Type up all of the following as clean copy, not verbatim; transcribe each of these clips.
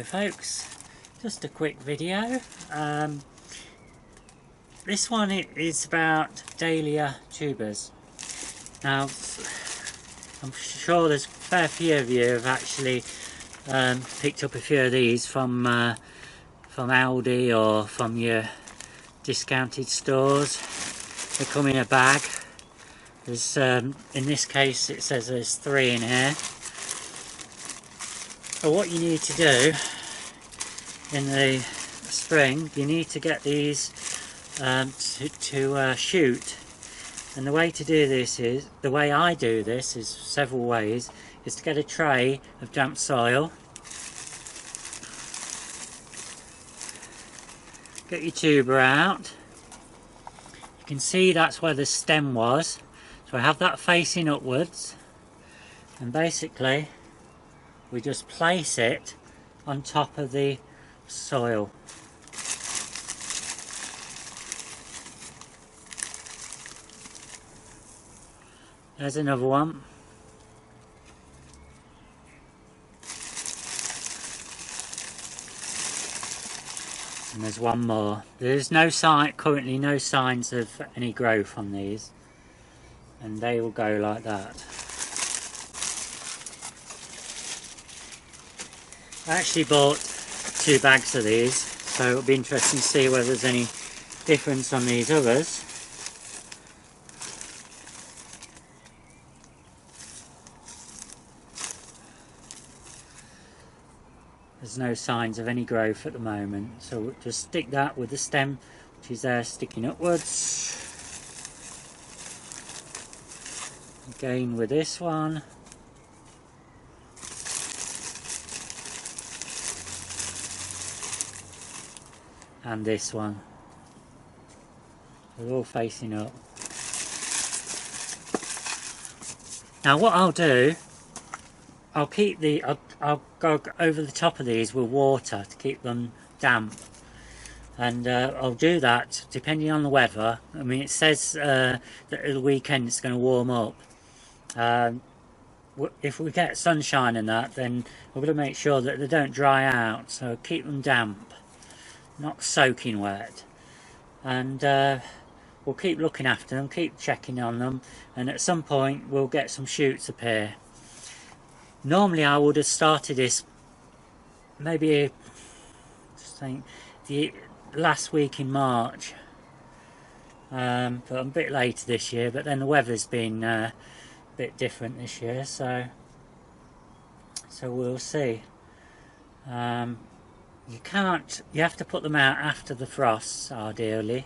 folks, just a quick video. This one is about Dahlia Tubers. Now I'm sure there's a fair few of you have actually picked up a few of these from Aldi or from your discounted stores. They come in a bag. There's in this case it says there's 3 in here. So what you need to do in the spring, you need to get these to shoot. And the way to do this is, the way I do this is several ways, is to get a tray of damp soil, get your tuber out. You can see that's where the stem was, so I have that facing upwards, and basically we just place it on top of the soil. There's another one. And there's one more. There's currently no signs of any growth on these, and they will go like that. I actually bought 2 bags of these, so it'll be interesting to see whether there's any difference on these others. There's no signs of any growth at the moment, so we'll just stick that with the stem, which is there sticking upwards. Again with this one. And this one. They're all facing up. Now what I'll do, I'll go over the top of these with water to keep them damp, and I'll do that depending on the weather. I mean, it says that at the weekend it's going to warm up. If we get sunshine and that, then we're going to make sure that they don't dry out, so keep them damp, not soaking wet. And we'll keep looking after them, keep checking on them, and at some point we'll get some shoots appear. Normally I would have started this maybe the last week in March, but I'm a bit later this year, but then the weather's been a bit different this year, so we'll see. You have to put them out after the frosts ideally,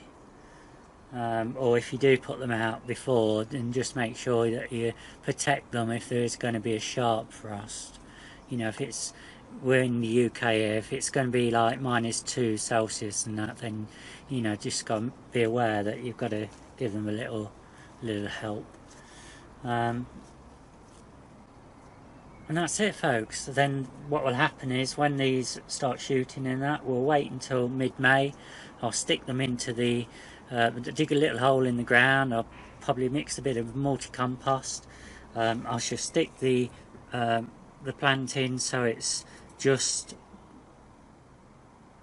or if you do put them out before, then just make sure that you protect them if there is going to be a sharp frost. You know, if we're in the UK here, if it's going to be like -2 Celsius and that, then you know, just got to be aware that you've got to give them a little help. And that's it, folks. Then what will happen is when these start shooting and that, we'll wait until mid-May. I'll stick them into the dig a little hole in the ground. I'll probably mix a bit of multi-compost. I shall stick the plant in so it's just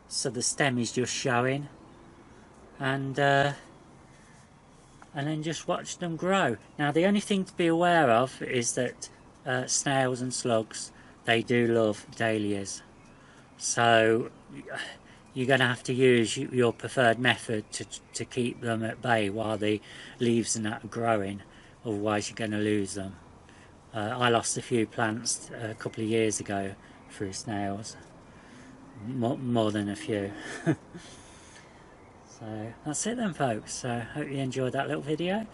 so the stem is just showing, and then just watch them grow. Now the only thing to be aware of is that snails and slugs, they do love dahlias, so you're going to have to use your preferred method to keep them at bay while the leaves and that are growing, otherwise you're going to lose them. I lost a few plants a couple of years ago through snails, more than a few. So that's it then, folks. So hope you enjoyed that little video.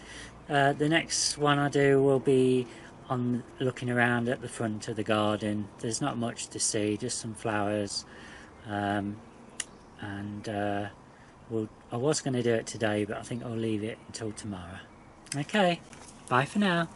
The next one I do will be on looking around at the front of the garden. There's not much to see, just some flowers, and I was going to do it today, but I think I'll leave it until tomorrow. Okay, bye for now.